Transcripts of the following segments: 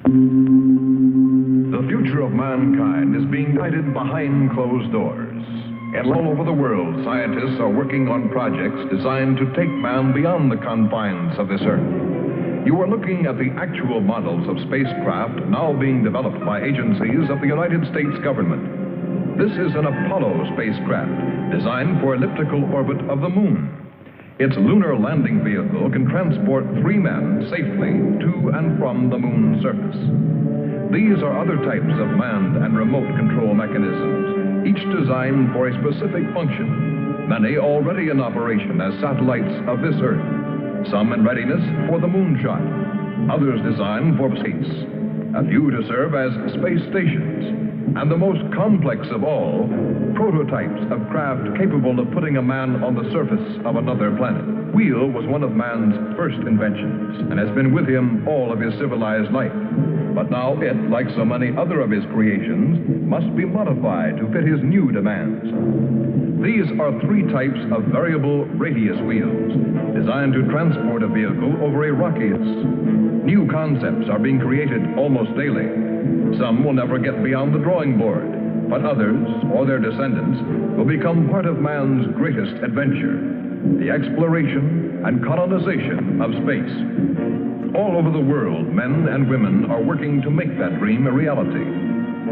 The future of mankind is being guided behind closed doors. And all over the world, scientists are working on projects designed to take man beyond the confines of this Earth. You are looking at the actual models of spacecraft now being developed by agencies of the United States government. This is an Apollo spacecraft designed for elliptical orbit of the moon. Its lunar landing vehicle can transport 3 men safely to and from the moon's surface. These are other types of manned and remote control mechanisms, each designed for a specific function, many already in operation as satellites of this Earth, some in readiness for the moonshot, others designed for space, a few to serve as space stations, and the most complex of all, prototypes of craft capable of putting a man on the surface of another planet. Wheel was one of man's first inventions and has been with him all of his civilized life. But now it, like so many other of his creations, must be modified to fit his new demands. These are 3 types of variable radius wheels, designed to transport a vehicle over a rocky surface. New concepts are being created almost daily. Some will never get beyond the drawing board, but others, or their descendants, will become part of man's greatest adventure, the exploration and colonization of space. All over the world, men and women are working to make that dream a reality.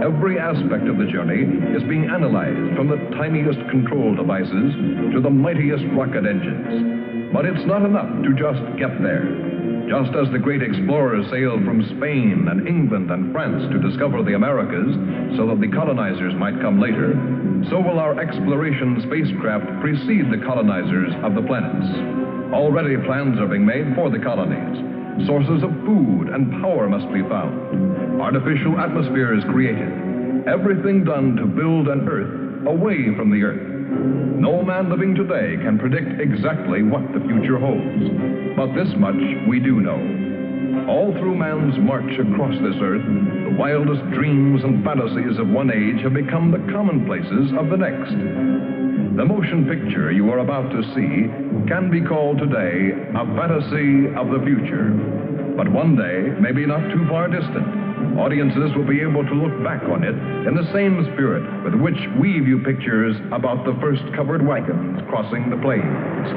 Every aspect of the journey is being analyzed, from the tiniest control devices to the mightiest rocket engines. But it's not enough to just get there. Just as the great explorers sailed from Spain and England and France to discover the Americas so that the colonizers might come later, so will our exploration spacecraft precede the colonizers of the planets. Already plans are being made for the colonies. Sources of food and power must be found. Artificial atmospheres created. Everything done to build an Earth away from the Earth. No man living today can predict exactly what the future holds. But this much we do know. All through man's march across this Earth, the wildest dreams and fantasies of one age have become the commonplaces of the next. The motion picture you are about to see can be called today a fantasy of the future. But one day, maybe not too far distant, audiences will be able to look back on it in the same spirit with which we view pictures about the first covered wagons crossing the plains.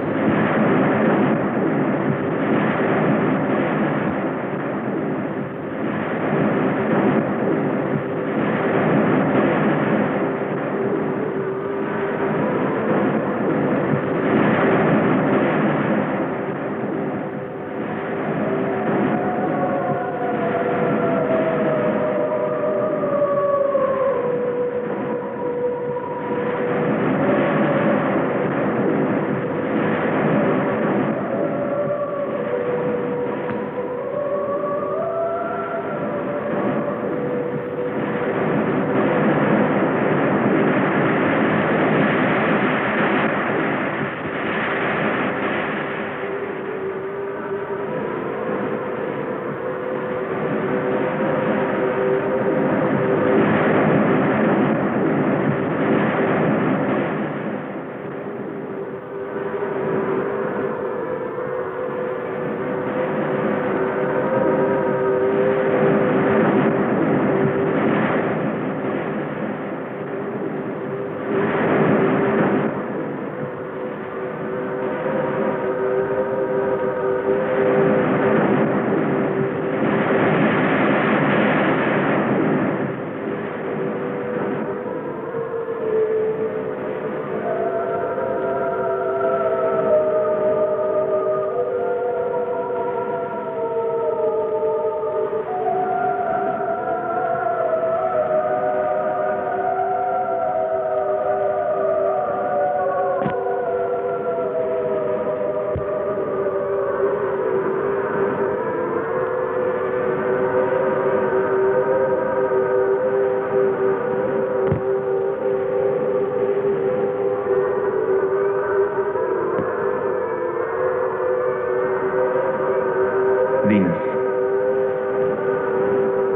Venus.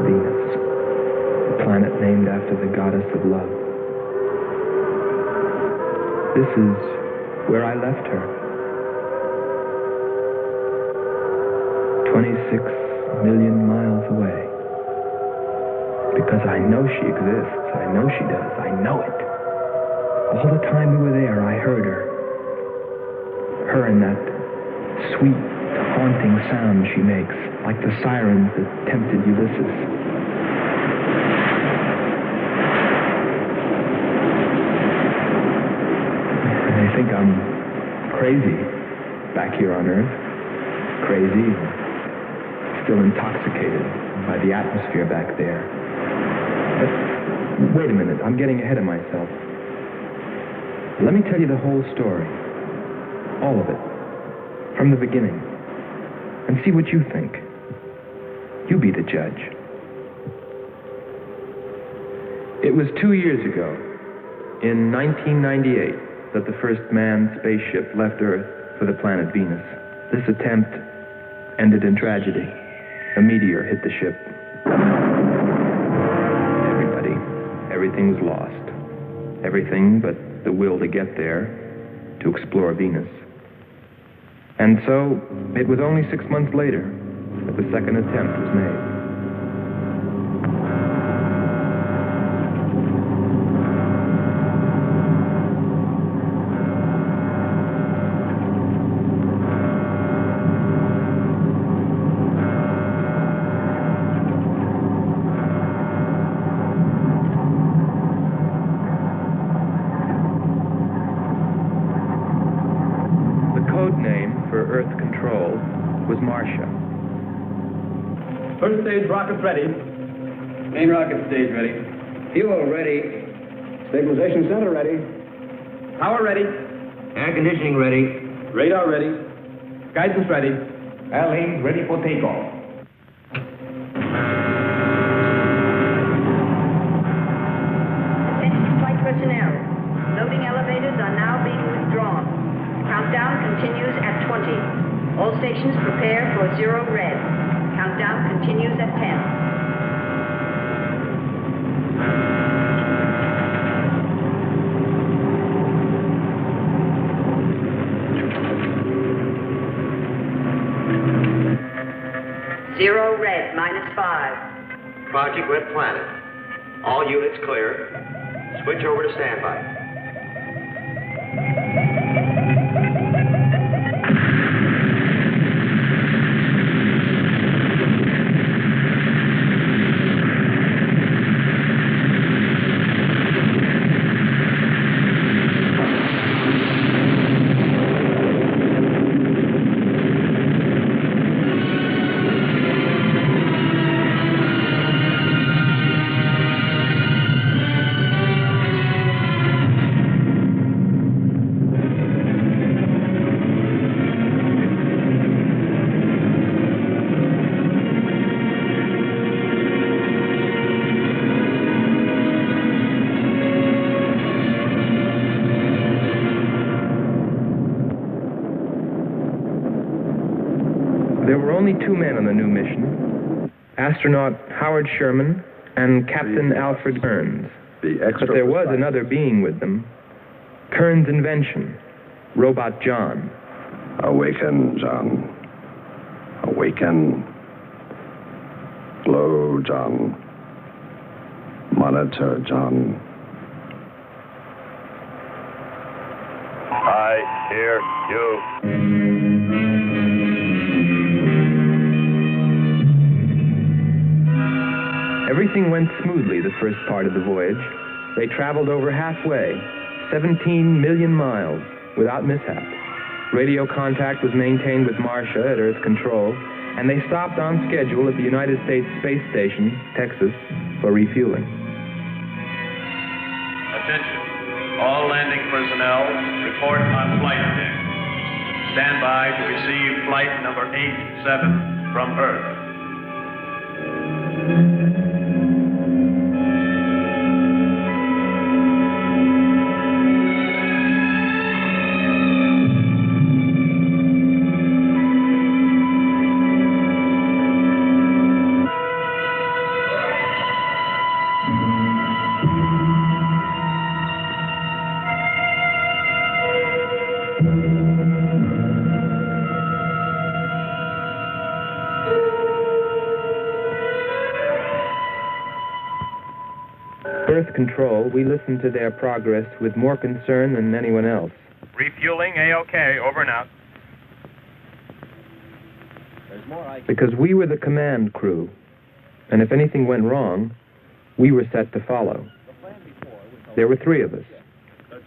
Venus, a planet named after the goddess of love. This is where I left her. 26 million miles away. Because I know she exists. I know she does. I know it. All the time we were there, I heard her. Her and that sweet, haunting sound she makes, like the sirens that tempted Ulysses. They think I'm crazy back here on Earth. Crazy, still intoxicated by the atmosphere back there. But wait a minute, I'm getting ahead of myself. Let me tell you the whole story. All of it. From the beginning. And see what you think. You be the judge. It was 2 years ago, in 1998, that the first manned spaceship left Earth for the planet Venus. This attempt ended in tragedy. A meteor hit the ship. Everything was lost. Everything but the will to get there, to explore Venus. And so, it was only 6 months later that the second attempt was made. First stage rockets ready. Main rocket stage ready. Fuel ready. Stabilization center ready. Power ready. Air conditioning ready. Radar ready. Guidance ready. Airlane ready for takeoff. Attention flight personnel. Loading elevators are now being withdrawn. Countdown continues at 20. All stations prepare for 0 red. Countdown continues at 10. Zero red, -5. Project Red Planet. All units clear. Switch over to standby. There were only 2 men on the new mission, astronaut Howard Sherman and Captain Alfred Kearns. But there was another being with them, Kearns' invention, Robot John. Awaken, John. Awaken. Glow, John. Monitor, John. I hear you. Everything went smoothly the first part of the voyage. They traveled over halfway, 17 million miles, without mishap. Radio contact was maintained with Marcia at Earth Control, and they stopped on schedule at the United States Space Station, Texas, for refueling. Attention. All landing personnel, report on flight deck. Stand by to receive flight number 87 from Earth. Earth Control, we listened to their progress with more concern than anyone else. Refueling A-OK, over and out. Because we were the command crew, and if anything went wrong, we were set to follow. There were 3 of us.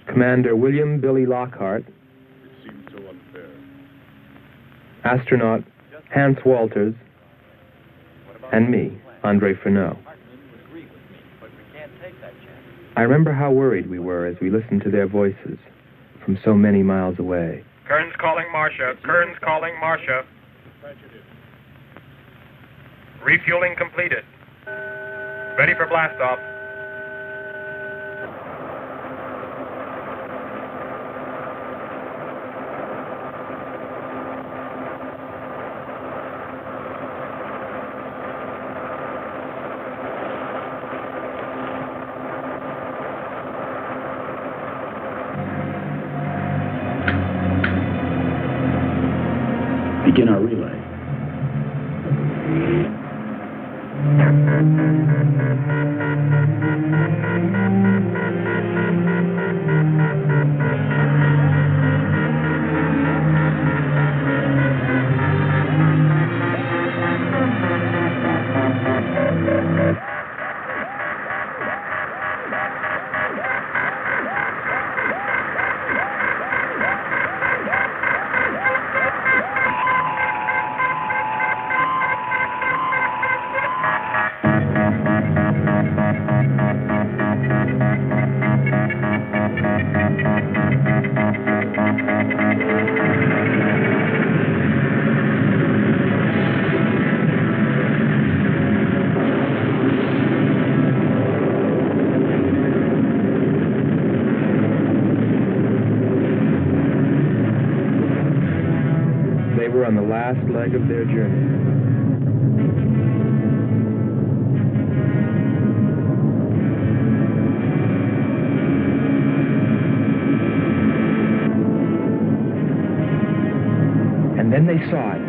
Commander William Billy Lockhart, astronaut Hans Walters, and me, Andre Furneaux. I remember how worried we were as we listened to their voices from so many miles away. Kern's calling Marcia. Kern's calling Marcia. Refueling completed. Ready for blastoff. Begin our relay. On the last leg of their journey. And then they saw it,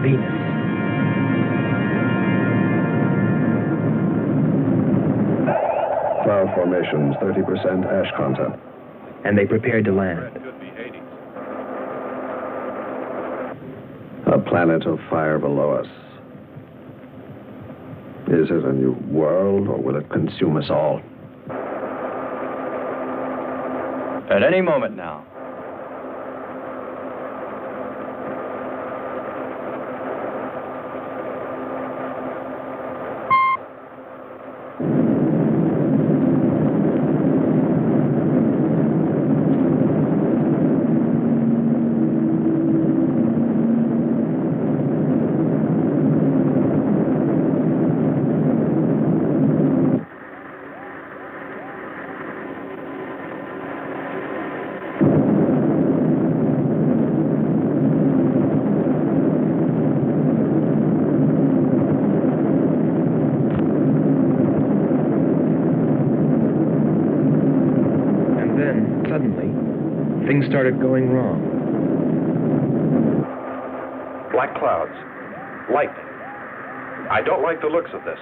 Venus. Cloud formations, 30% ash content. And they prepared to land. A planet of fire below us. Is it a new world, or will it consume us all? At any moment now. Things started going wrong. Black clouds. Lightning. I don't like the looks of this.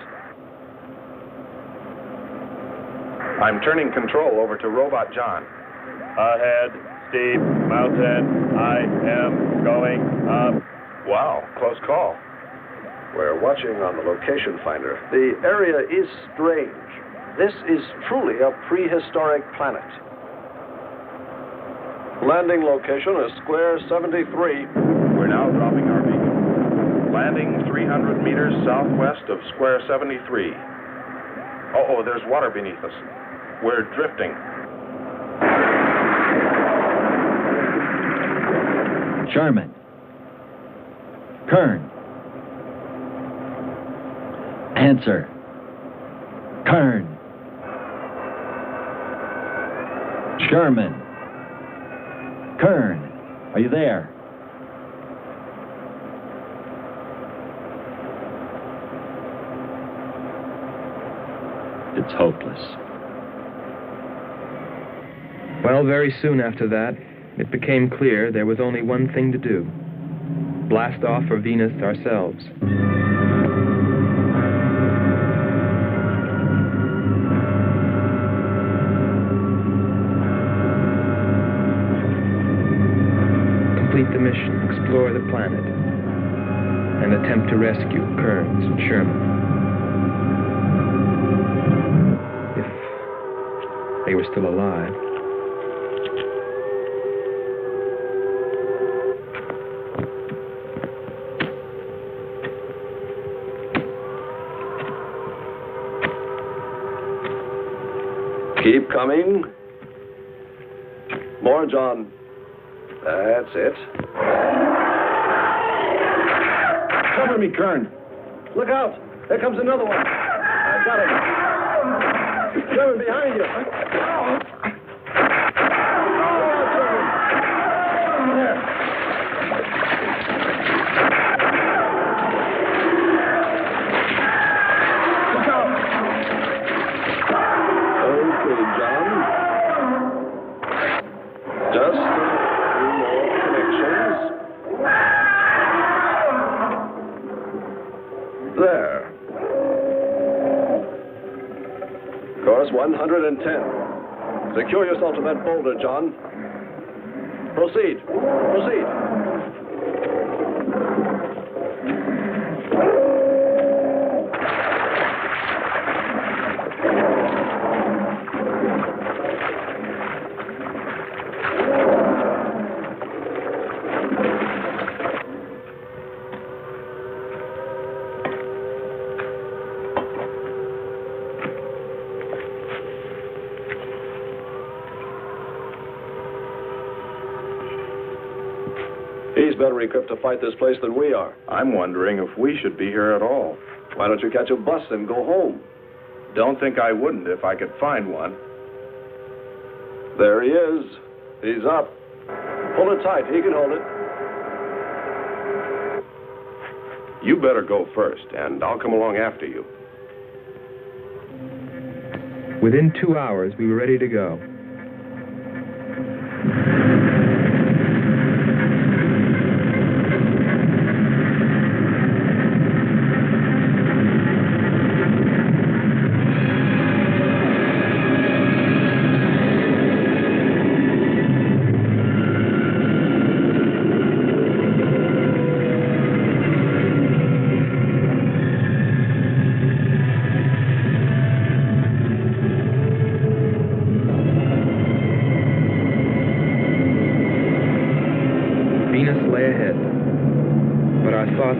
I'm turning control over to Robot John. Ahead, steep mountain. I am going up. Wow, close call. We're watching on the location finder. The area is strange. This is truly a prehistoric planet. Landing location is Square 73. We're now dropping our beacon. Landing 300 meters southwest of Square 73. Oh, there's water beneath us. We're drifting. Sherman. Kern. Answer. Kern. Sherman. Kern, are you there? It's hopeless. Well, very soon after that, it became clear there was only one thing to do. Blast off for Venus ourselves. explore the planet and attempt to rescue Kearns and Sherman. If they were still alive. Keep coming. More, John. That's it. Cover me, Kern. Look out! There comes another one. I've got him. Sherman, behind you. There. Course 110. Secure yourself to that boulder, John. Proceed. Proceed. He's better equipped to fight this place than we are. I'm wondering if we should be here at all. Why don't you catch a bus and go home? Don't think I wouldn't if I could find one. There he is. He's up. Hold it tight. He can hold it. You better go first, and I'll come along after you. Within 2 hours, we were ready to go.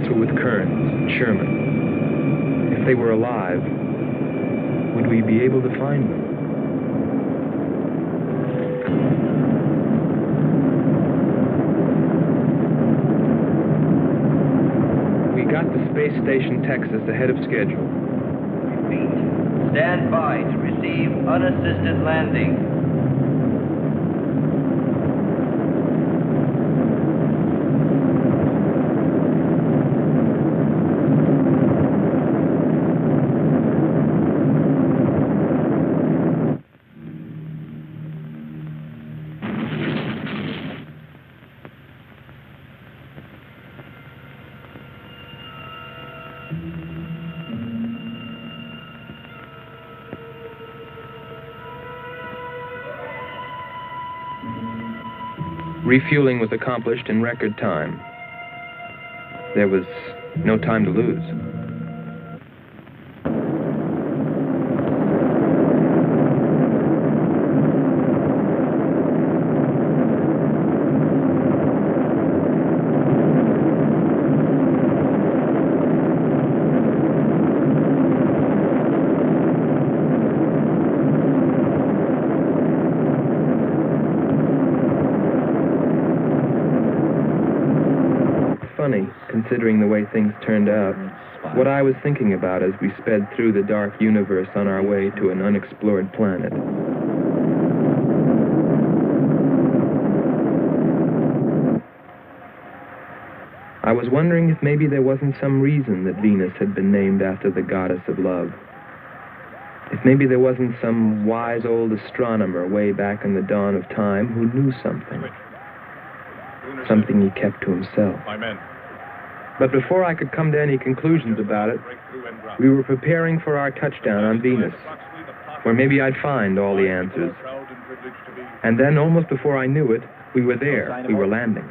With Kearns and Sherman. If they were alive, would we be able to find them? We got to Space Station Texas ahead of schedule. Repeat. Stand by to receive unassisted landing. Refueling was accomplished in record time. There was no time to lose. Funny, considering the way things turned out, what I was thinking about as we sped through the dark universe on our way to an unexplored planet. I was wondering if maybe there wasn't some reason that Venus had been named after the goddess of love. If maybe there wasn't some wise old astronomer way back in the dawn of time who knew something. Something he kept to himself. But before I could come to any conclusions about it, we were preparing for our touchdown on Venus, where maybe I'd find all the answers. And then, almost before I knew it, we were there. We were landing.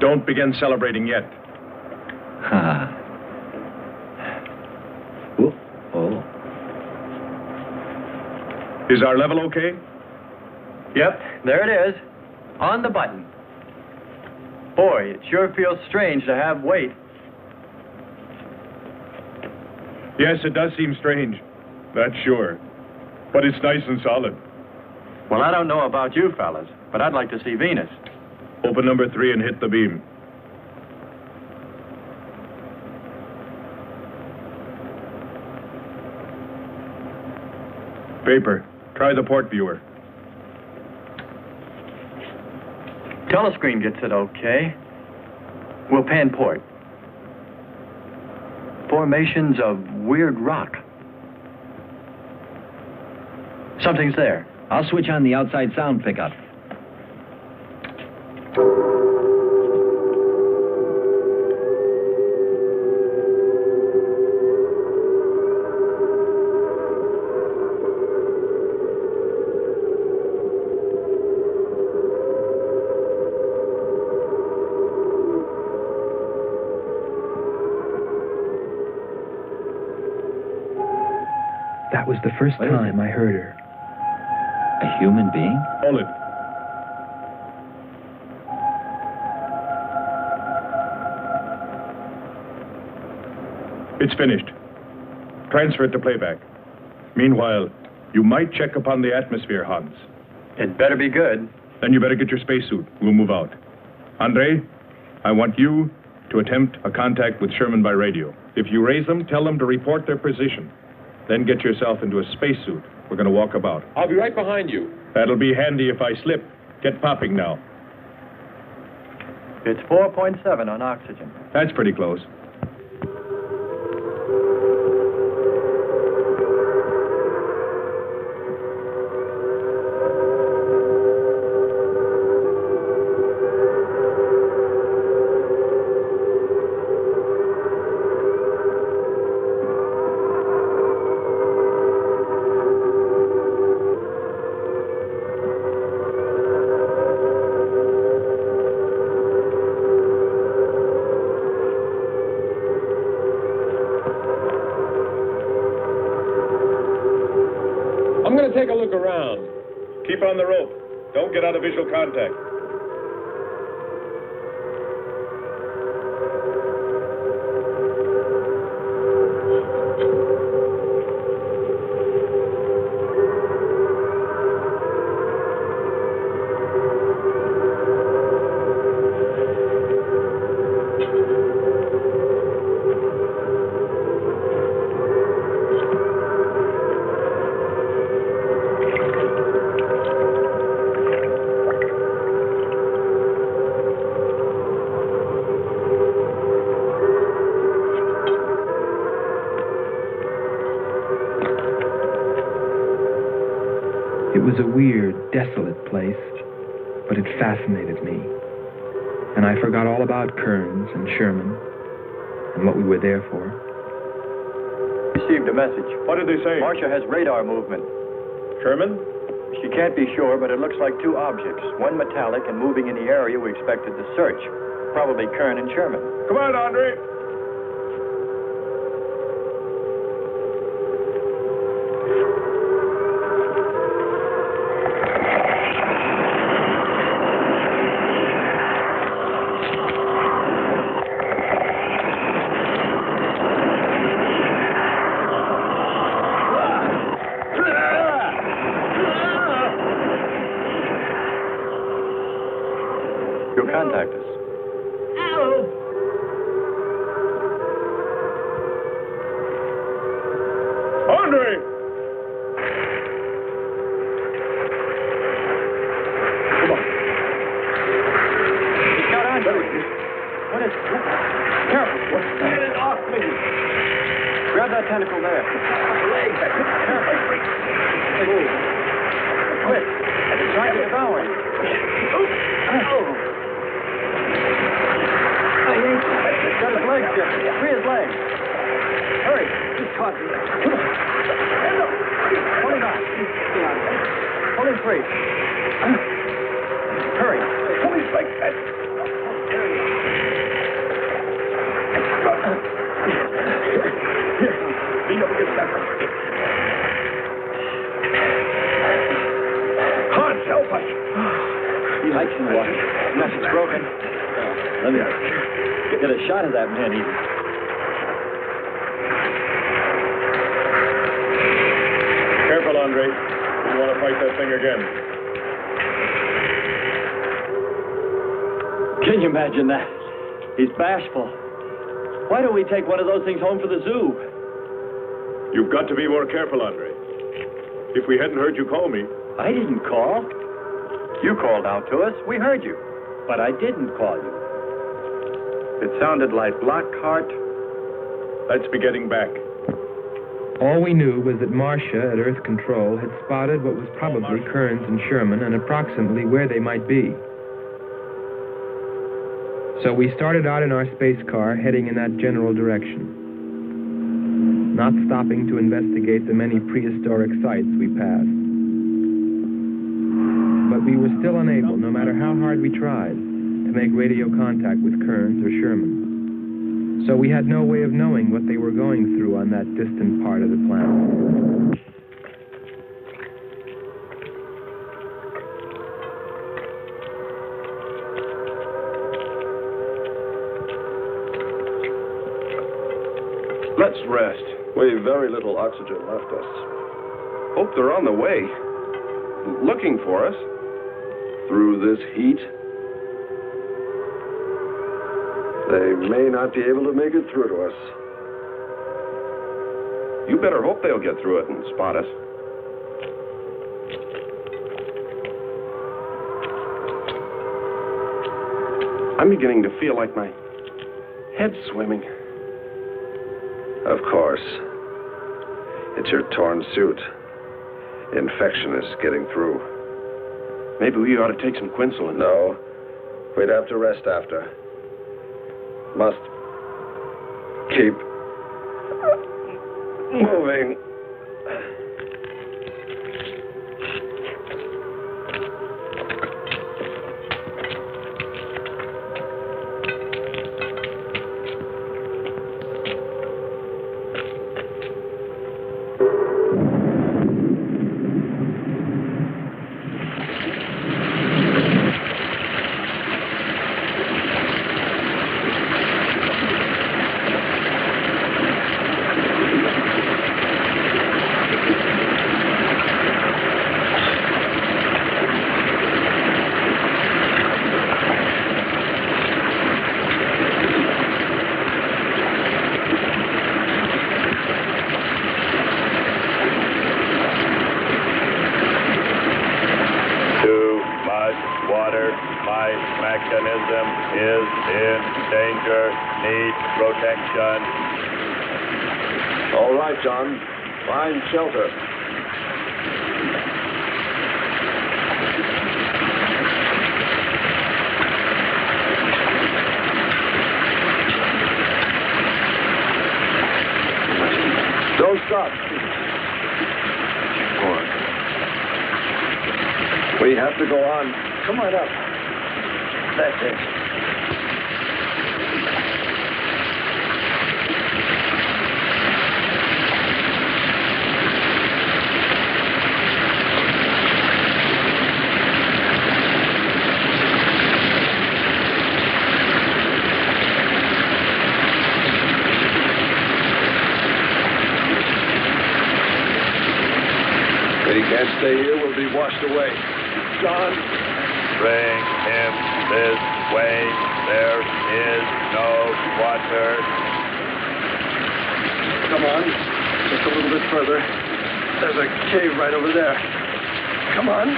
Don't begin celebrating yet. Ha. Oh. Is our level okay? Yep, there it is. On the button. Boy, it sure feels strange to have weight. Yes, it does seem strange. That's sure. But it's nice and solid. Well, I don't know about you fellas, but I'd like to see Venus. Open number 3 and hit the beam. Paper. Try the port viewer. Telescreen gets it okay. We'll pan port. Formations of weird rock. Something's there. I'll switch on the outside sound pickup. That was the first time I heard her. A human being? Hold it. It's finished. Transfer it to playback. Meanwhile, you might check upon the atmosphere, Hans. It better be good. Then you better get your spacesuit. We'll move out. Andre, I want you to attempt a contact with Sherman by radio. If you raise them, tell them to report their position. Then get yourself into a spacesuit. We're going to walk about. I'll be right behind you. That'll be handy if I slip. Get popping now. It's 4.7 on oxygen. That's pretty close. I'm going to take a look around. Keep on the rope. Don't get out of visual contact. It was a weird, desolate place, but it fascinated me. And I forgot all about Kearns and Sherman and what we were there for. Received a message. What did they say? Marcia has radar movement. Sherman? She can't be sure, but it looks like two objects. One metallic and moving in the area we expected to search. Probably Kern and Sherman. Come on, Andre. You'll contact us. Andre! Come on. He's got on to it. What is it? Careful. Get it off me. Grab that tentacle there. Leg. Careful. Move. Quick. It's trying to devour you. Got his legs, Jim. Free his legs. Hurry. He's caught. Come on. Pull him out. Pull him free. Hurry. Pull him like that. broken. Let me get a shot of that man even. Careful, Andre. You want to fight that thing again. Can you imagine that? He's bashful. Why don't we take one of those things home for the zoo? You've got to be more careful, Andre. If we hadn't heard you call me... I didn't call. You called out to us. We heard you. But I didn't call you. It sounded like Lockhart. Let's be getting back. All we knew was that Marcia at Earth Control had spotted what was probably Kearns and Sherman and approximately where they might be. So we started out in our space car, heading in that general direction, not stopping to investigate the many prehistoric sites we passed. But we were still unable, no matter how hard we tried, to make radio contact with Kearns or Sherman. So we had no way of knowing what they were going through on that distant part of the planet. Let's rest. We've very little oxygen left us. Hope they're on the way. Looking for us. Through this heat. They may not be able to make it through to us. You better hope they'll get through it and spot us. I'm beginning to feel like my head's swimming. Of course. It's your torn suit. Infection is getting through. Maybe we ought to take some quinsulin. No. We'd have to rest after. Must keep moving. All right, John. Find shelter. Don't stop. Come on. We have to go on. Come on up. That's it. Can't stay here, we'll be washed away. John! Bring him this way. There is no water. Come on. Just a little bit further. There's a cave right over there. Come on.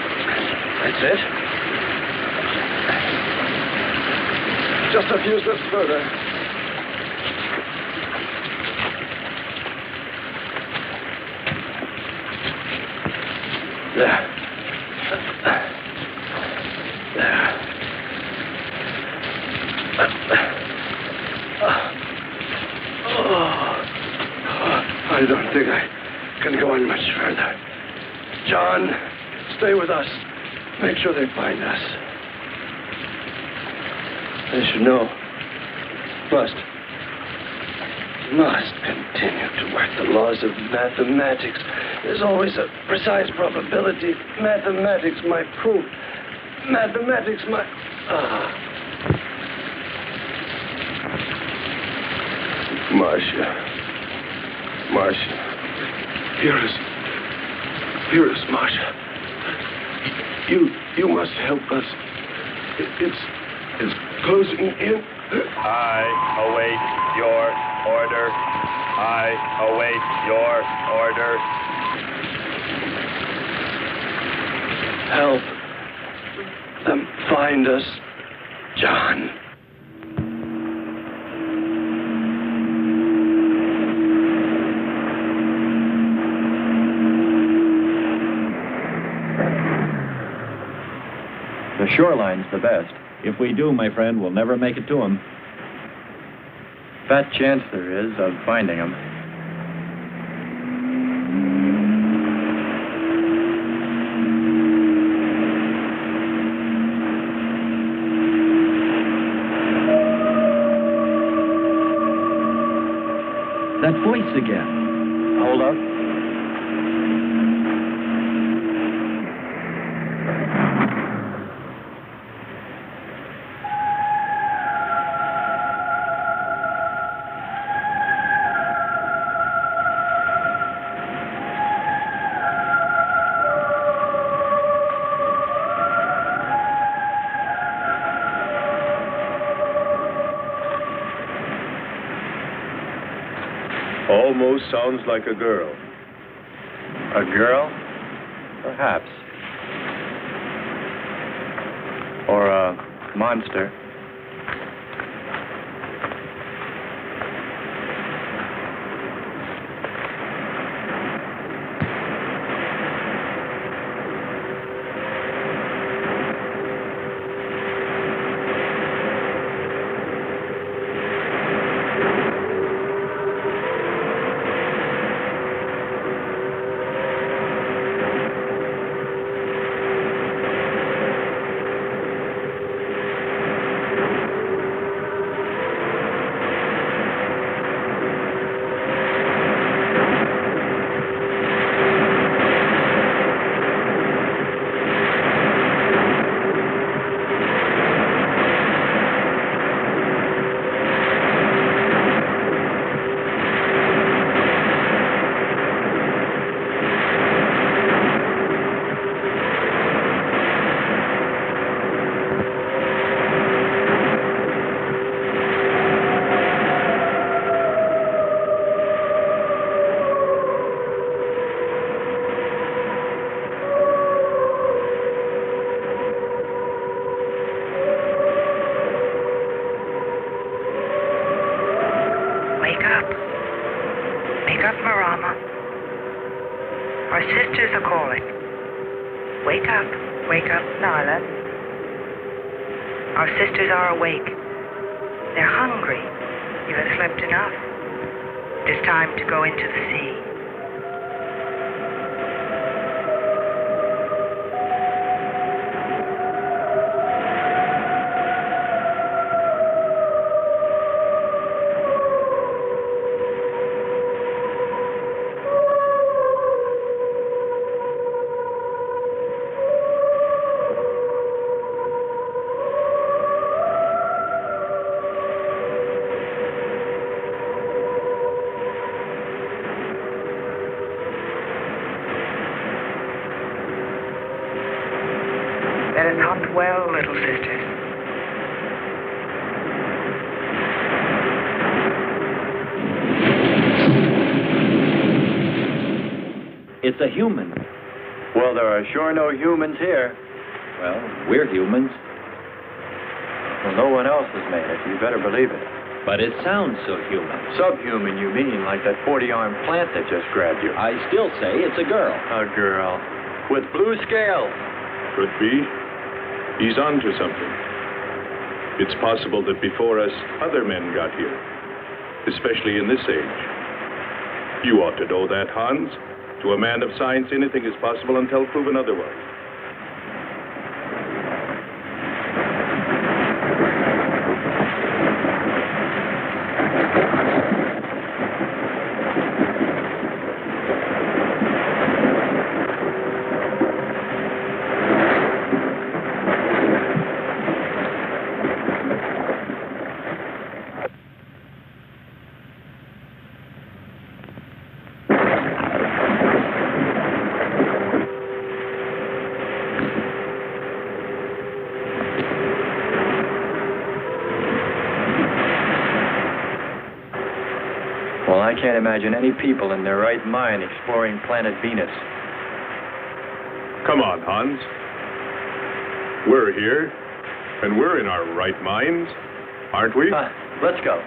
That's it. Just a few steps further. There. I don't think I can go on much further. John, stay with us. Make sure they find us. They should know. Must continue to work the laws of mathematics. There's always a precise probability. Mathematics might prove. Mathematics might... Marcia. Here is Marcia. You must help us. It's closing in. I await your order. I await your order. Help them find us, John. The shoreline's the best. If we do, my friend, we'll never make it to him. Fat chance there is of finding him. That voice again. Hold up. Almost sounds like a girl. A girl? Perhaps. Or a monster. Our sisters are awake. They're hungry. You have slept enough. It is time to go into the sea. That is not well, little sisters. It's a human. Well, there are sure no humans here. Well, we're humans. Well, no one else has made it. You better believe it. But it sounds so human. Subhuman, you mean, like that 40-armed plant that just grabbed you. I still say it's a girl. A girl. With blue scales. Could be. He's onto something. It's possible that before us, other men got here, especially in this age. You ought to know that, Hans. To a man of science, anything is possible until proven otherwise. Well, I can't imagine any people in their right mind exploring planet Venus. Come on, Hans. We're here, and we're in our right minds, aren't we? Let's go.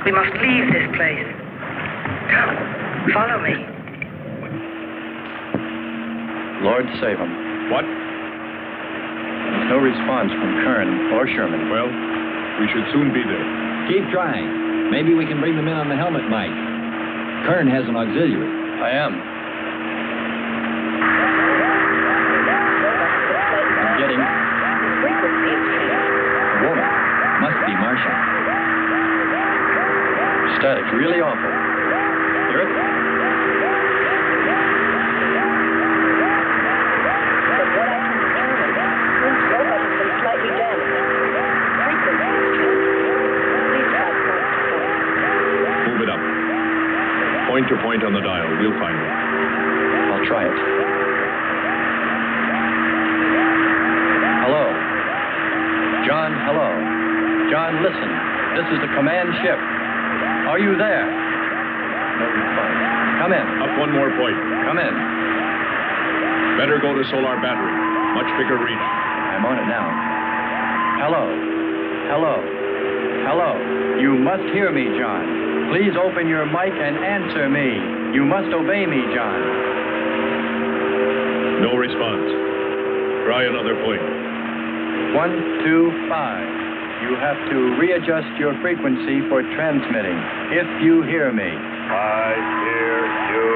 We must leave this place. Come, follow me. Lord save him. What? There's no response from Kern or Sherman. Well, we should soon be there. Keep trying. Maybe we can bring them in on the helmet mic. Kern has an auxiliary. I am. I'm getting... A woman. Must be Martian. Static, really awful. Hear it? Move it up. Point to point on the dial. We'll find it. I'll try it. Hello. John, hello. John, listen. This is the command ship. Are you there? No response. Come in. Up one more point. Come in. Better go to solar battery. Much bigger reach. I'm on it now. Hello. Hello. Hello. You must hear me, John. Please open your mic and answer me. You must obey me, John. No response. Try another point. 1, 2, 5. You have to readjust your frequency for transmitting. If you hear me. I hear you.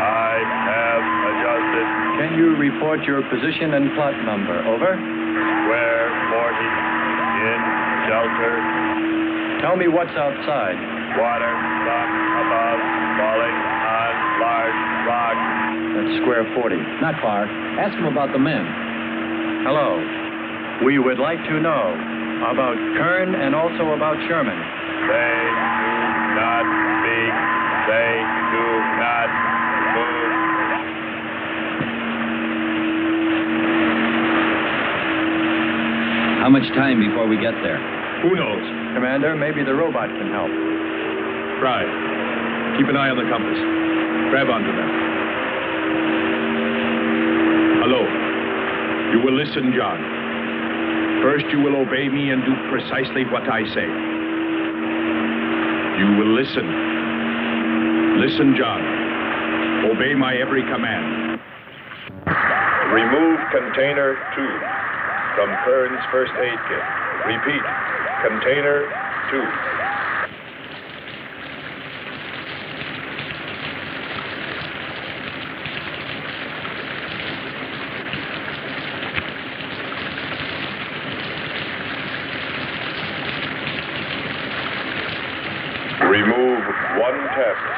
I have adjusted. Can you report your position and plot number? Over. Square 40. In shelter. Tell me what's outside. Water, sun above, falling on large rock. That's square 40. Not far. Ask him about the men. Hello. We would like to know about Kern and also about Sherman. They do not speak. They do not move. How much time before we get there? Who knows? Commander, maybe the robot can help. Try. Keep an eye on the compass. Grab onto them. Hello. You will listen, John. First, you will obey me and do precisely what I say. You will listen. Listen, John. Obey my every command. Remove container 2 from Kern's first aid kit. Repeat. Container 2. Remove one tablet.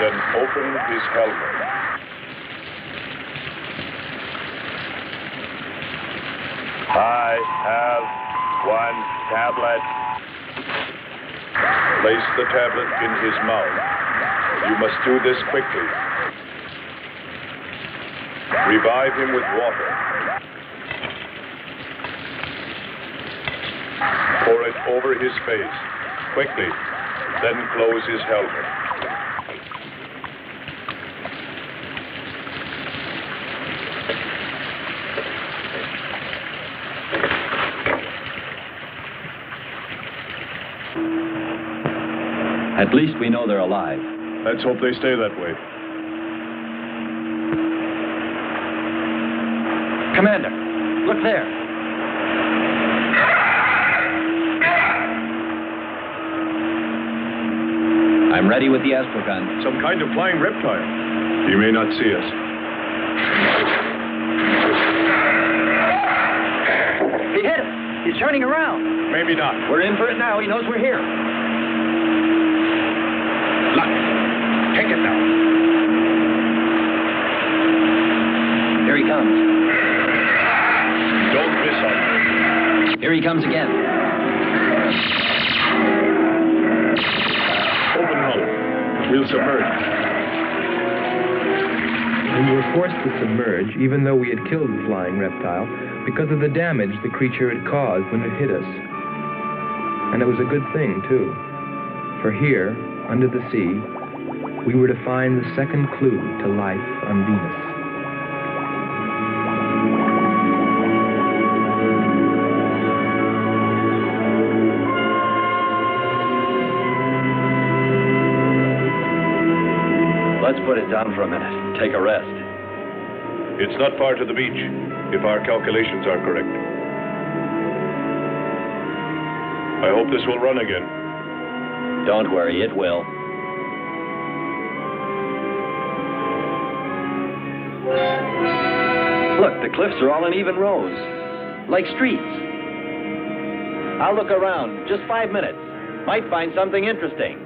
Then open his helmet. I have one tablet. Place the tablet in his mouth. You must do this quickly. Revive him with water. Pour it over his face. Quickly. Then close his helmet. At least we know they're alive. Let's hope they stay that way. Commander, look there. I'm ready with the astrogun. Some kind of flying reptile. He may not see us. He hit us. He's turning around. Maybe not. We're in for it now. He knows we're here. Look. Take it now. Here he comes. Don't miss on. Here he comes again. Open hull. We'll submerge. We were forced to submerge, even though we had killed the flying reptile, because of the damage the creature had caused when it hit us. And it was a good thing, too. For here, under the sea, we were to find the second clue to life on Venus. Let's put it down for a minute. Take a rest. It's not far to the beach, if our calculations are correct. I hope this will run again. Don't worry, it will. Look, the cliffs are all in even rows, like streets. I'll look around. Just 5 minutes. Might find something interesting.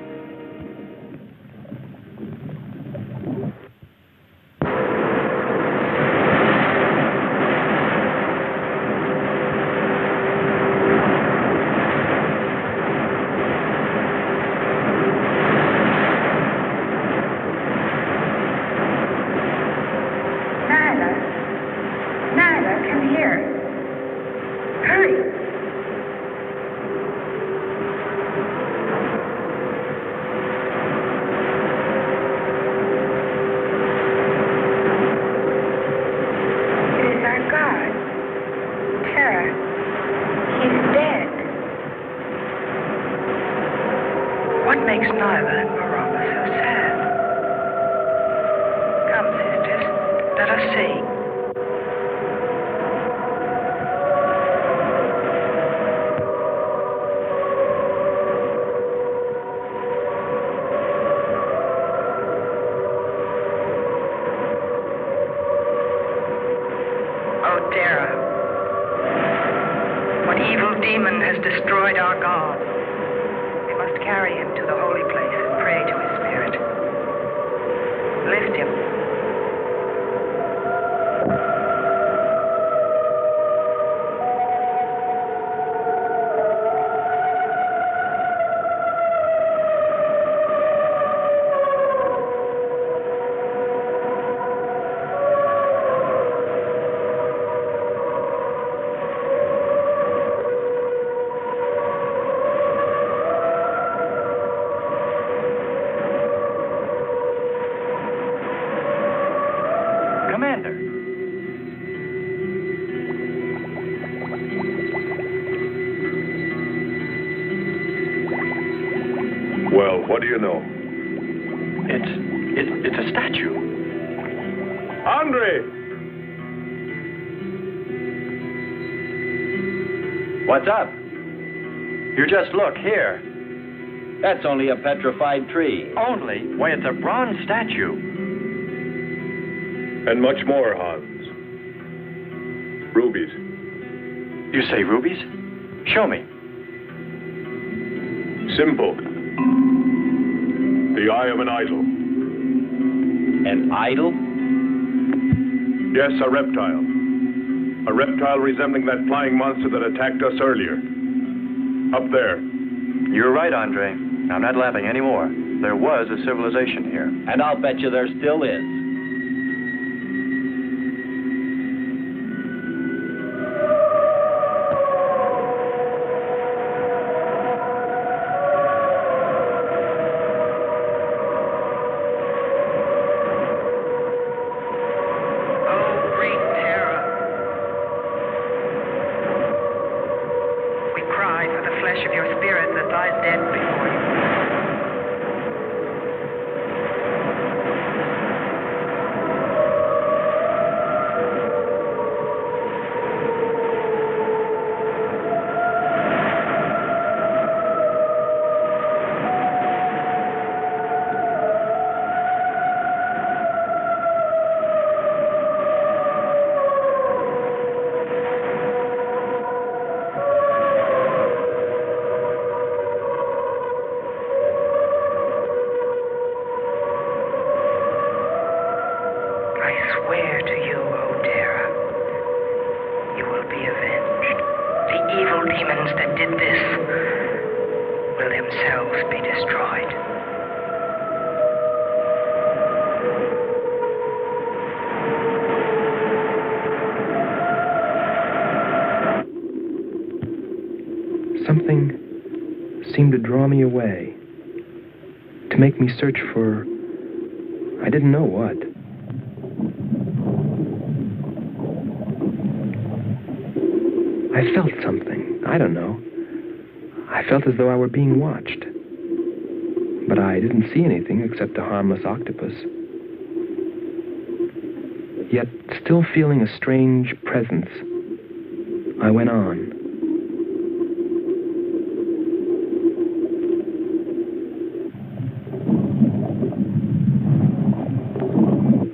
Well, what do you know? It's a statue. Andre! What's up? You just look here. That's only a petrified tree. Only? Why, it's a bronze statue. And much more, Hans. Rubies. You say rubies? Show me. Simple. The eye of an idol. An idol? Yes, a reptile. A reptile resembling that flying monster that attacked us earlier. Up there. You're right, Andre. I'm not laughing anymore. There was a civilization here. And I'll bet you there still is. swear to you, O Terra, you will be avenged. The evil demons that did this will themselves be destroyed. Something seemed to draw me away, to make me search for, I didn't know what. I felt something, I don't know. I felt as though I were being watched. But I didn't see anything except a harmless octopus. Yet, still feeling a strange presence, I went on.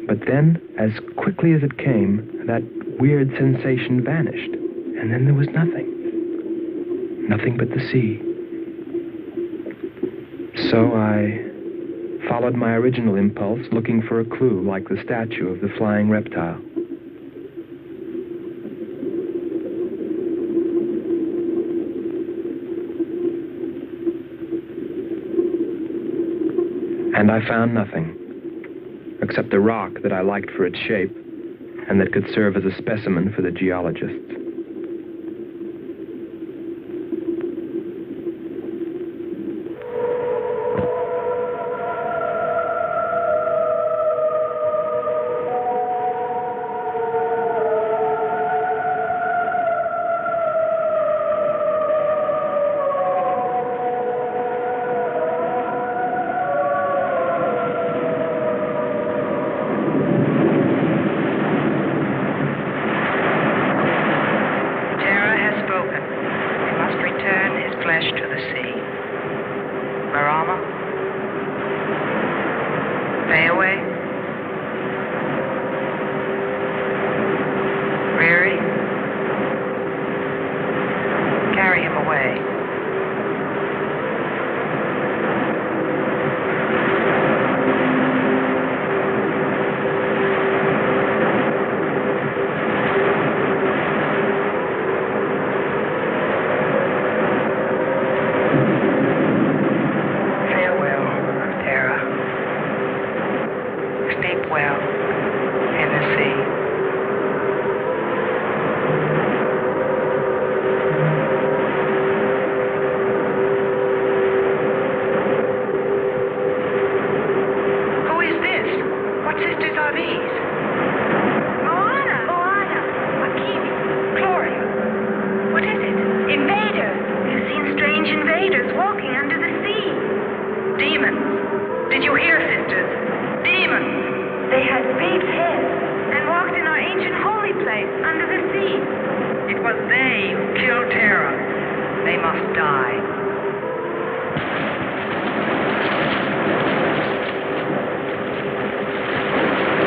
But then, as quickly as it came, that weird sensation vanished. And then there was nothing. Nothing but the sea. So I followed my original impulse, looking for a clue like the statue of the flying reptile. And I found nothing, except a rock that I liked for its shape and that could serve as a specimen for the geologists.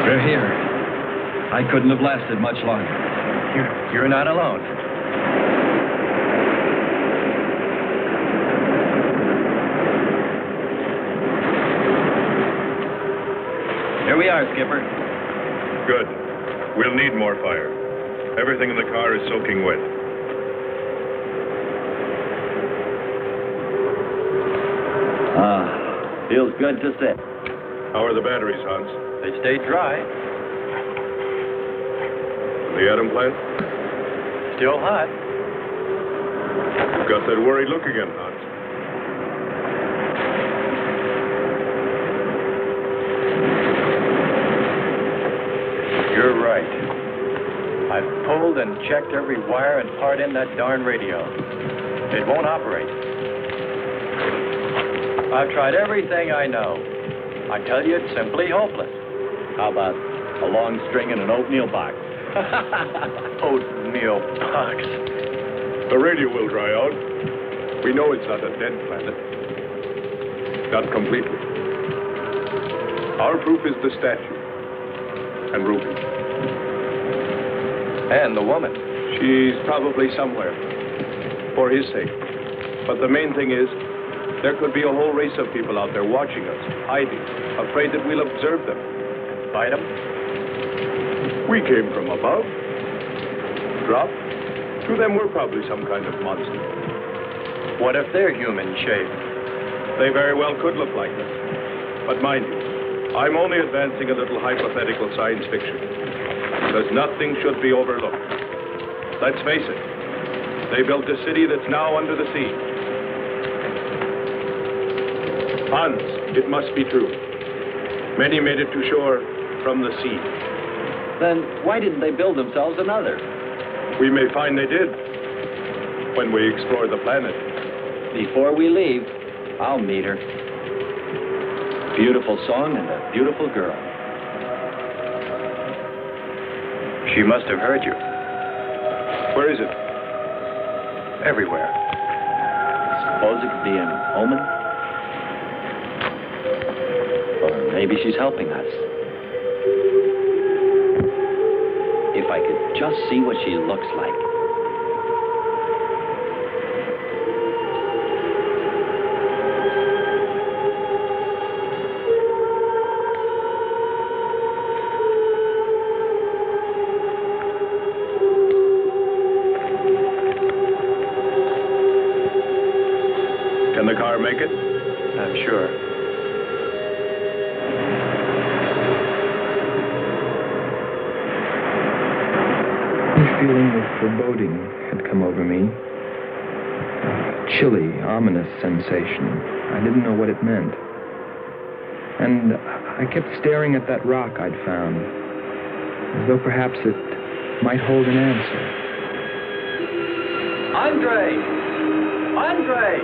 We're here. I couldn't have lasted much longer. You're not alone. Here we are, Skipper. Good. We'll need more fire. Everything in the car is soaking wet. Feels good to sit. How are the batteries, Hans? They stayed dry. The atom plant? Still hot. You've got that worried look again, Hans. You're right. I've pulled and checked every wire and part in that darn radio. It won't operate. I've tried everything I know. I tell you, it's simply hopeless. How about a long string in an oatmeal box? Oatmeal box. The radio will dry out. We know it's not a dead planet. Not completely. Our proof is the statue. And Ruby. And the woman. She's probably somewhere. For his sake. But the main thing is, there could be a whole race of people out there watching us, hiding, afraid that we'll observe them. Fight them? We came from above. Dropped. To them, we're probably some kind of monster. What if they're human shape? They very well could look like them. But mind you, I'm only advancing a little hypothetical science fiction. Because nothing should be overlooked. Let's face it, they built a city that's now under the sea. Hans, it must be true. Many made it to shore from the sea. Then why didn't they build themselves another? We may find they did when we explore the planet. Before we leave, I'll meet her. Beautiful song and a beautiful girl. She must have heard you. Where is it? Everywhere. Suppose it could be an omen? Or maybe she's helping us. If I could just see what she looks like. Can the car make it? I'm sure. A feeling of foreboding had come over me. A chilly, ominous sensation. I didn't know what it meant. And I kept staring at that rock I'd found, as though perhaps it might hold an answer. Andre! Andre!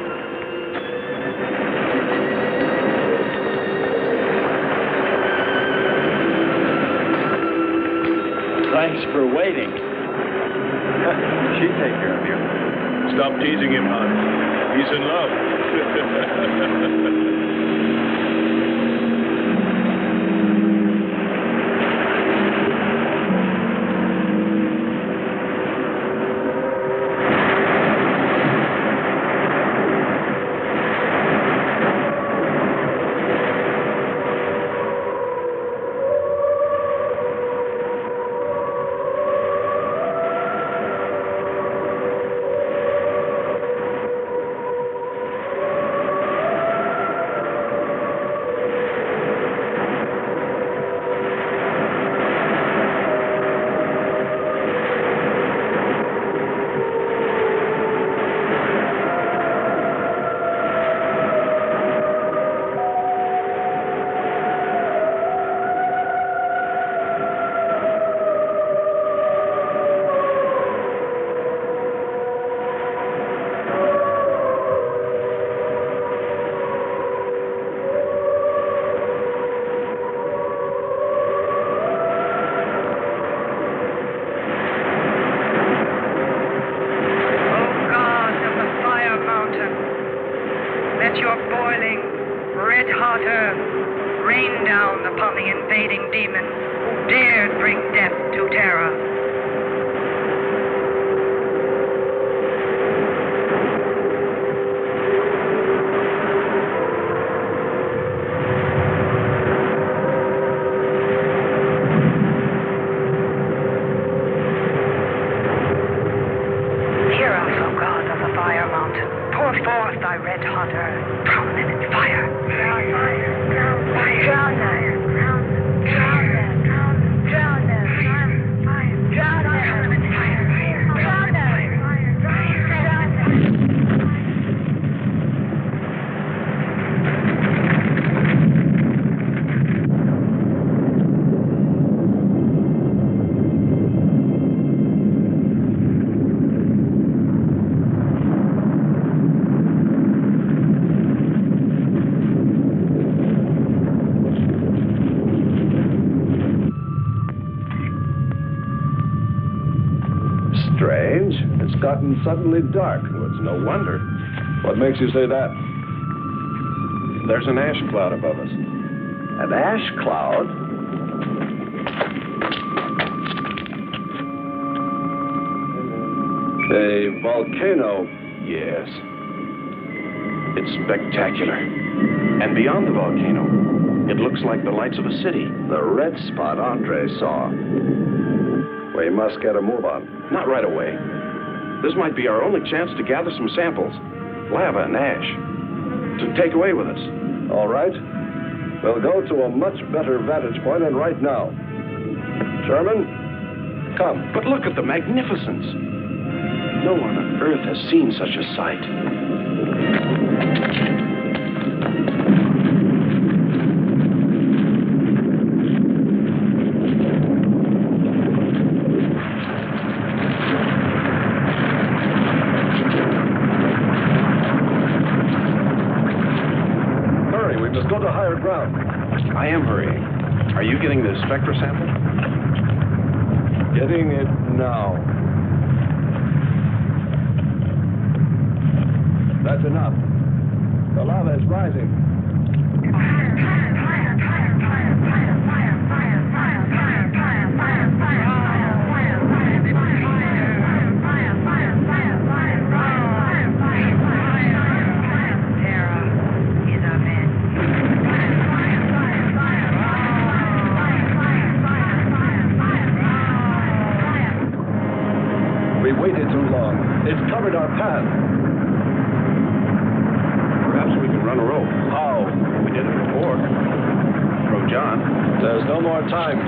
Thanks for waiting. She'd take care of you. Stop teasing him, Hans. He's in love. It's gotten suddenly dark. Well, it's no wonder. What makes you say that? There's an ash cloud above us. An ash cloud? A volcano, yes. It's spectacular. And beyond the volcano, It looks like the lights of a city. The red spot Andre saw. We must get a move on. Not right away. This might be our only chance to gather some samples. Lava and ash. To take away with us. All right. We'll go to a much better vantage point, and right now. Sherman, come. But look at the magnificence. No one on Earth has seen such a sight. Hurry, we must go to higher ground. I am hurrying. Are you getting the spectra sample? Getting it now. That's enough. The lava is rising. We waited too long. It's covered our path. Perhaps we can run a rope. How? We did it before. From John. There's no more time.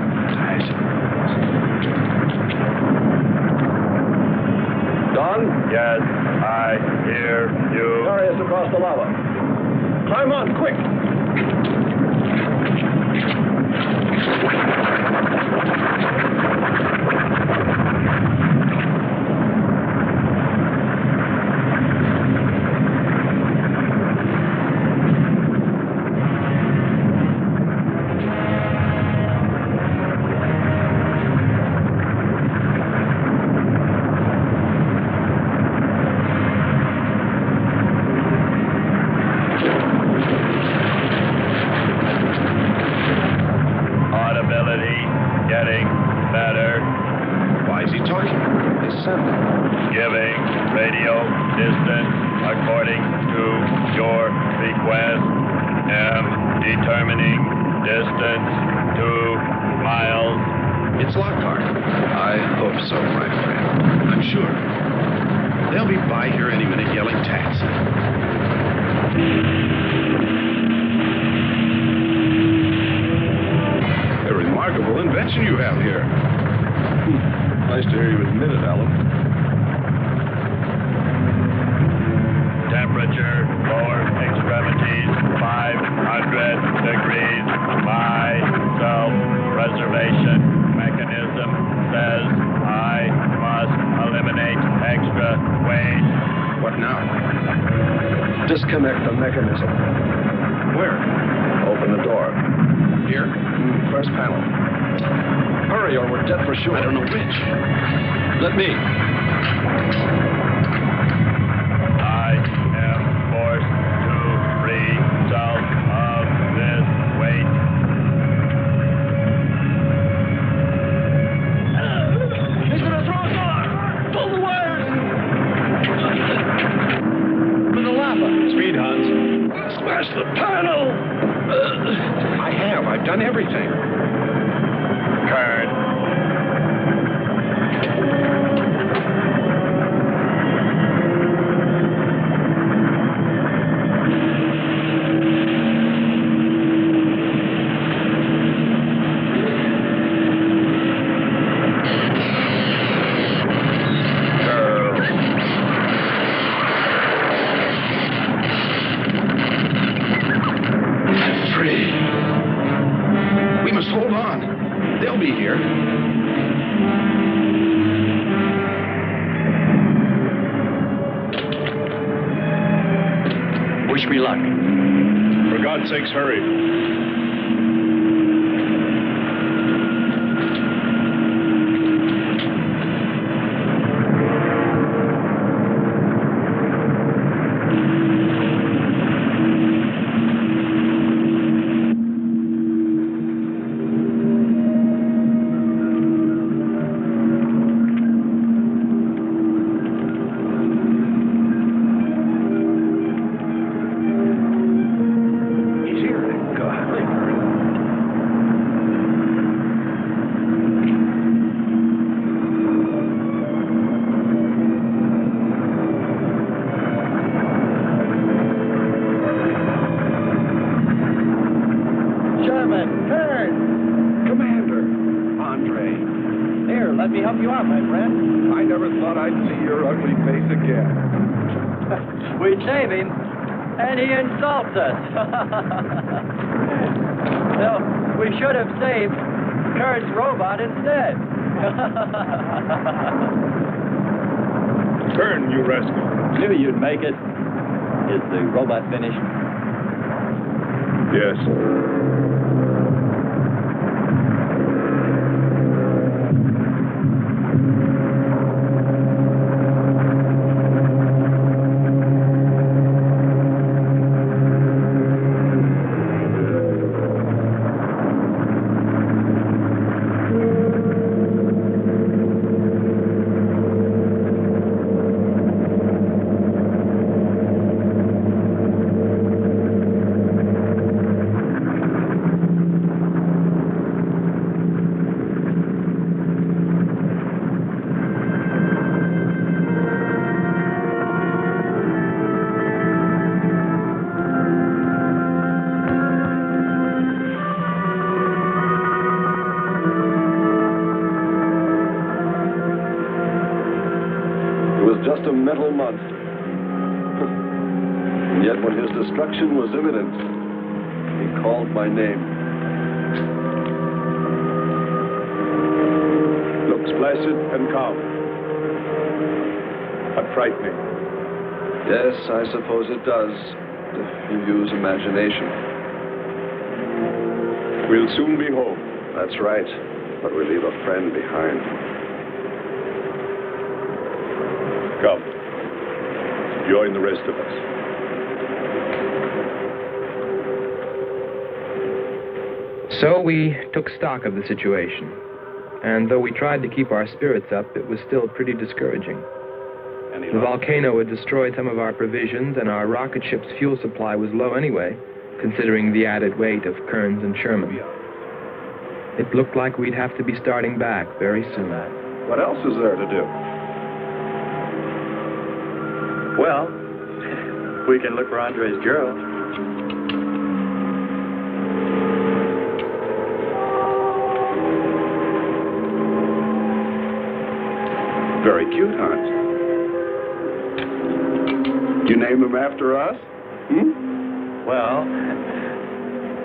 Don? Yes, I hear you. Carry us across the lava. Climb on, quick! Audibility getting better. Why is he talking? Listen. Giving radio distance according to your request. Am determining distance 2 miles. It's Lockhart. I hope so, my friend. I'm sure. They'll be by here any minute yelling taxi. A remarkable invention you have here. Nice to hear you admit it, Alan. Temperature, lower extremities, 500 degrees. My self-preservation mechanism says I must eliminate extra waste. What now? Disconnect the mechanism. Where? Open the door. Here? First panel. Hurry or we're dead for sure. I don't know which. Let me. I am forced to free myself of this weight. He's gonna throw us off! Pull the wires! For the lava! Speed, Hans. Smash the panel! I have. I've done everything. Kern. We must hold on. They'll be here. Wish me luck. For God's sakes, hurry. Let me help you out, my friend. I never thought I'd see your ugly face again. We save him, and he insults us. No, we should have saved Kurt's robot instead. Turn, you rascal. Knew you'd make it. Is the robot finished? Yes. Just a metal monster. And yet when his destruction was imminent, he called my name. Looks placid and calm. But frightening. Yes, I suppose it does, if you use imagination. We'll soon be home. That's right, but we leave a friend behind. Come. Join the rest of us. So we took stock of the situation. And though we tried to keep our spirits up, it was still pretty discouraging. The volcano had destroyed some of our provisions, and our rocket ship's fuel supply was low anyway, considering the added weight of Kearns and Sherman. It looked like we'd have to be starting back very soon. What else is there to do? Well, we can look for Andre's girl. Very cute, Hans. You name him after us? Well,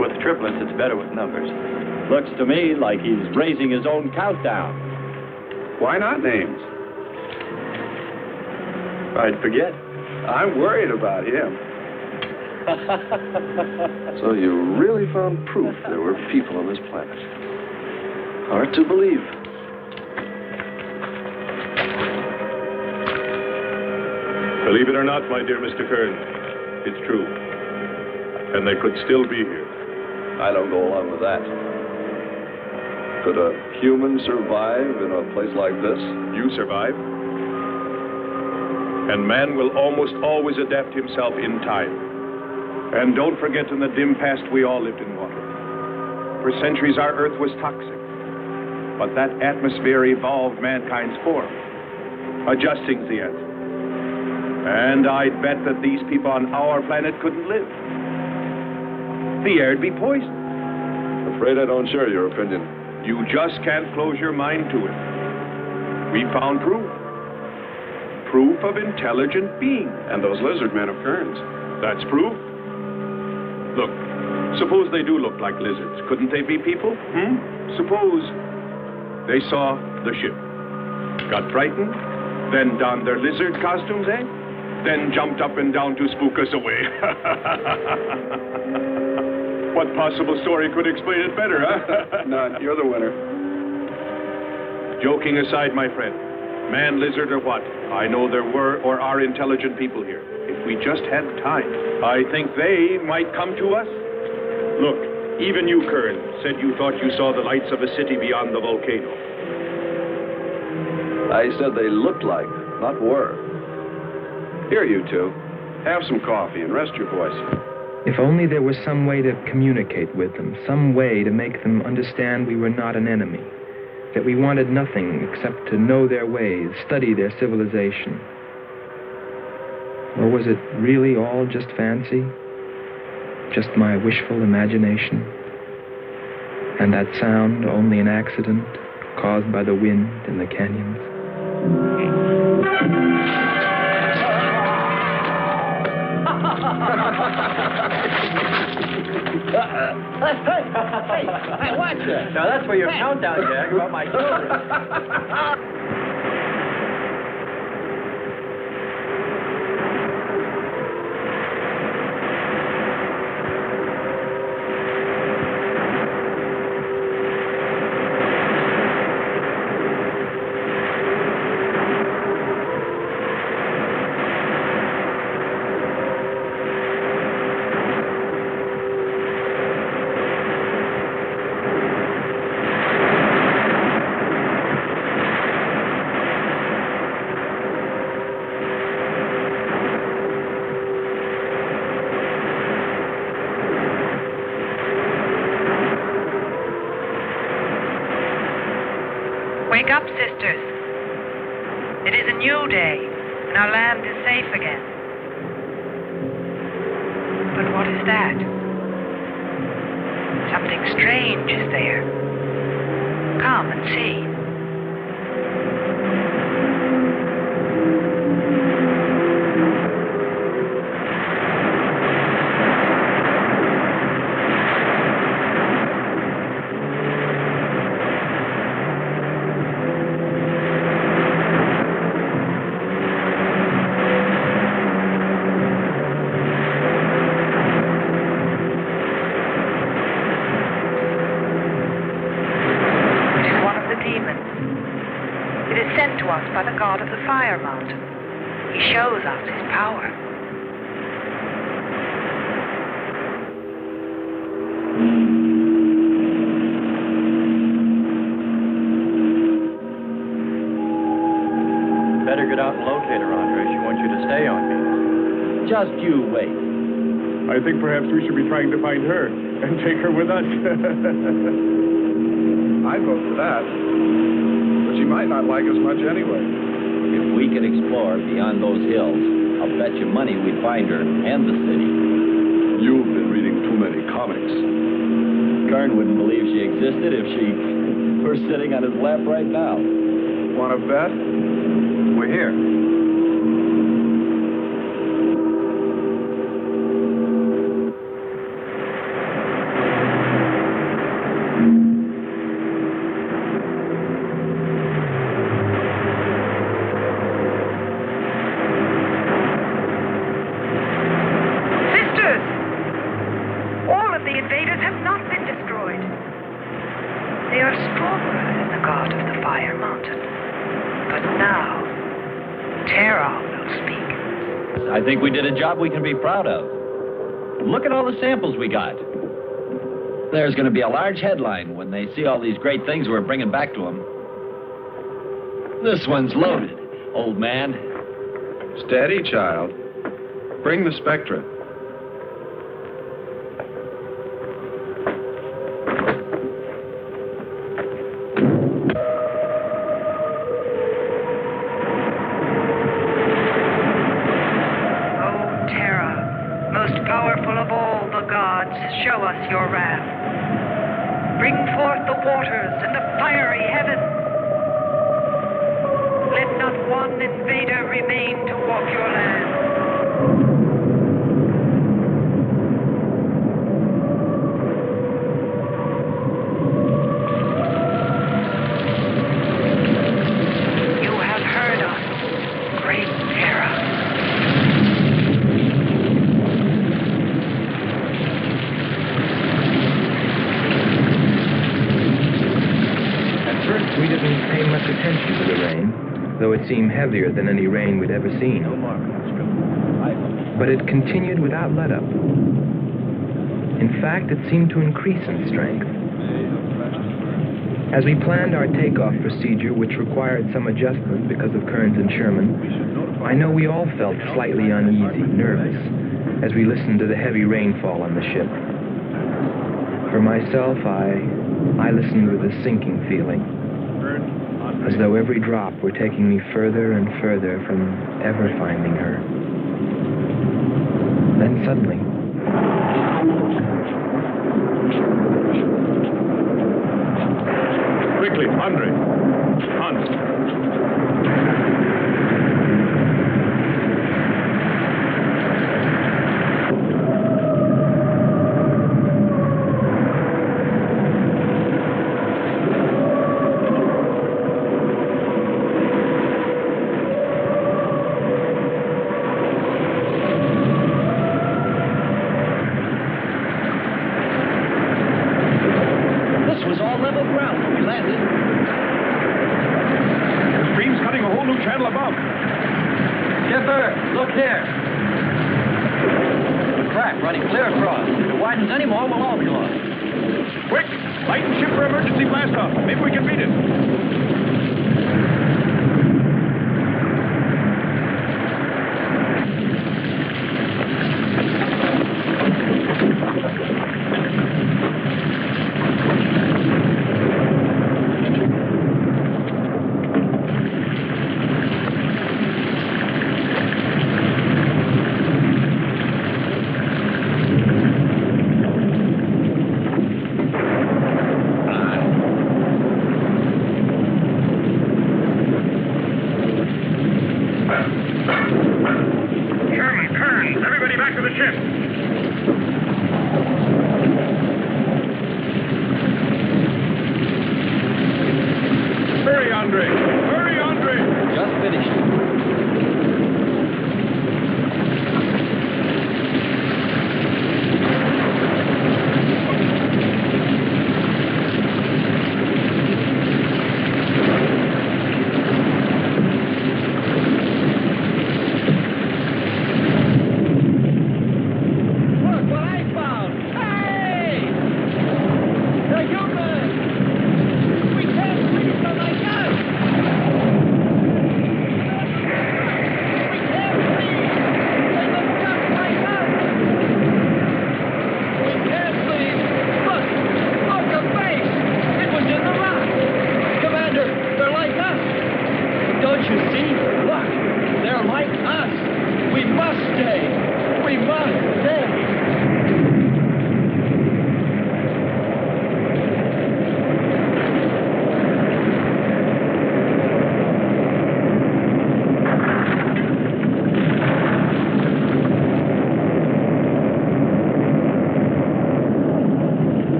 with triplets, it's better with numbers. Looks to me like he's raising his own countdown. Why not names? I'd forget. I'm worried about him. So you really found proof there were people on this planet. Hard to believe. Believe it or not, my dear Mr. Kern, it's true. And they could still be here. I don't go along with that. Could a human survive in a place like this? You survive. And man will almost always adapt himself in time. And don't forget, in the dim past, we all lived in water. For centuries, our Earth was toxic. But that atmosphere evolved mankind's form, adjusting the answer. And I'd bet that these people on our planet couldn't live. The air'd be poisoned. Afraid I don't share your opinion. You just can't close your mind to it. We found proof. Proof of intelligent being. And those lizard men of Kearns. That's proof. Look, suppose they do look like lizards. Couldn't they be people? Suppose they saw the ship, got frightened, then donned their lizard costumes, then jumped up and down to spook us away. What possible story could explain it better, huh? None. You're the winner. Joking aside, my friend, man, lizard, or what, I know there were or are intelligent people here. If we just had time, I think they might come to us. Look, even you, Kern, said you thought you saw the lights of a city beyond the volcano. I said they looked like, not were. Here, you two. Have some coffee and rest your voice. If only there was some way to communicate with them, some way to make them understand we were not an enemy, that we wanted nothing except to know their ways, study their civilization. Or was it really all just fancy? Just my wishful imagination? And that sound only an accident, caused by the wind and the canyons. Hey, watch it. Now that's for your countdown, Jack, about my children. Wake up, sisters. It is a new day, and our land is safe again. But what is that? Something strange is there. Come and see. By the god of the fire mountain. He shows us his power. Better get out and locate her, Andre. She wants you to stay on me. Just you wait. I think perhaps we should be trying to find her and take her with us. I'd vote for that. But she might not like us much anyway. If we could explore beyond those hills, I'll bet you money we'd find her and the city. You've been reading too many comics. Kern wouldn't believe she existed if she were sitting on his lap right now. Want to bet? We're here. I think we did a job we can be proud of. Look at all the samples we got. There's going to be a large headline when they see all these great things we're bringing back to them. This one's loaded, old man. Steady, child. Bring the spectra. Show us your wrath. Bring forth the waters and the fiery heaven. Let not one invader remain to walk your land. You have heard us, great Terra. We didn't pay much attention to the rain, though it seemed heavier than any rain we'd ever seen. But it continued without let-up. In fact, it seemed to increase in strength. As we planned our takeoff procedure, which required some adjustment because of Kearns and Sherman, I know we all felt slightly uneasy, nervous, as we listened to the heavy rainfall on the ship. For myself, I listened with a sinking feeling, as though every drop were taking me further and further from ever finding her. Then suddenly, Quickly, Andre. Hans.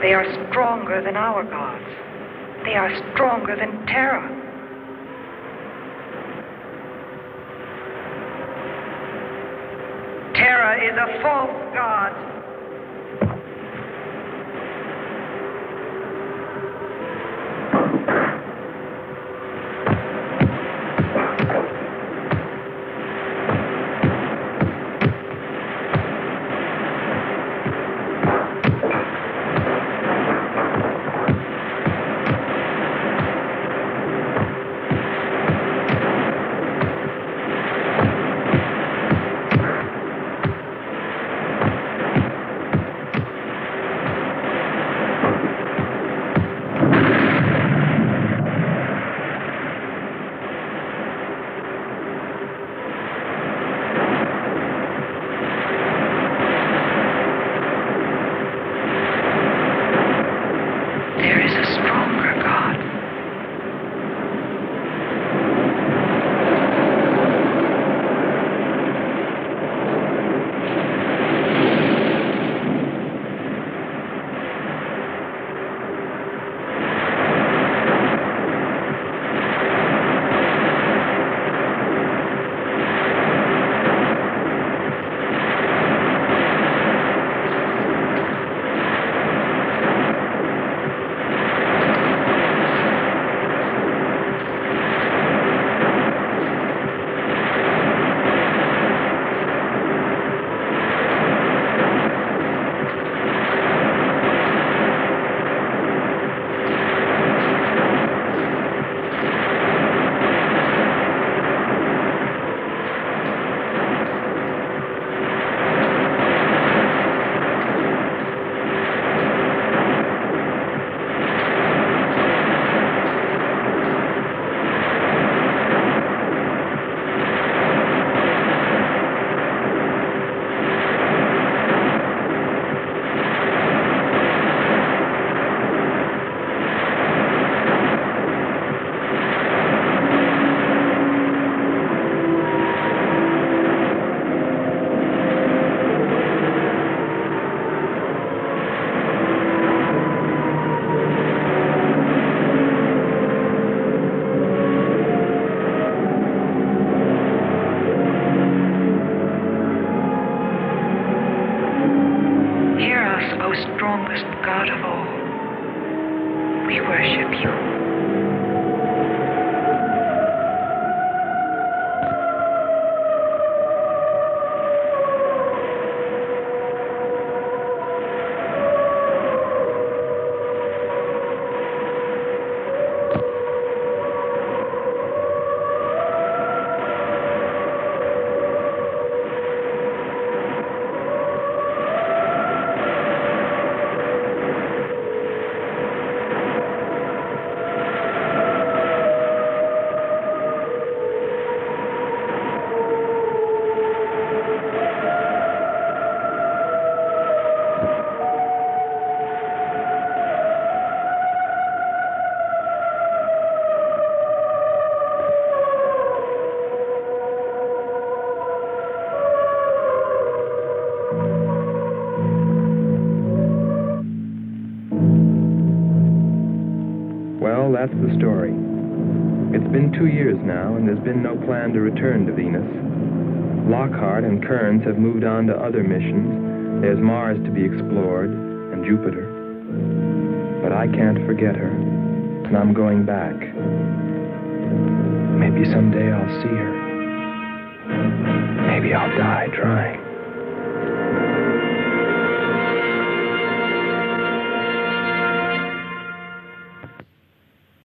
They are stronger than our gods. They are stronger than Terra. Terra is a false god. God of all, we worship you. Well, that's the story. It's been 2 years now, and there's been no plan to return to Venus. Lockhart and Kearns have moved on to other missions. There's Mars to be explored, and Jupiter. But I can't forget her, and I'm going back. Maybe someday I'll see her. Maybe I'll die trying.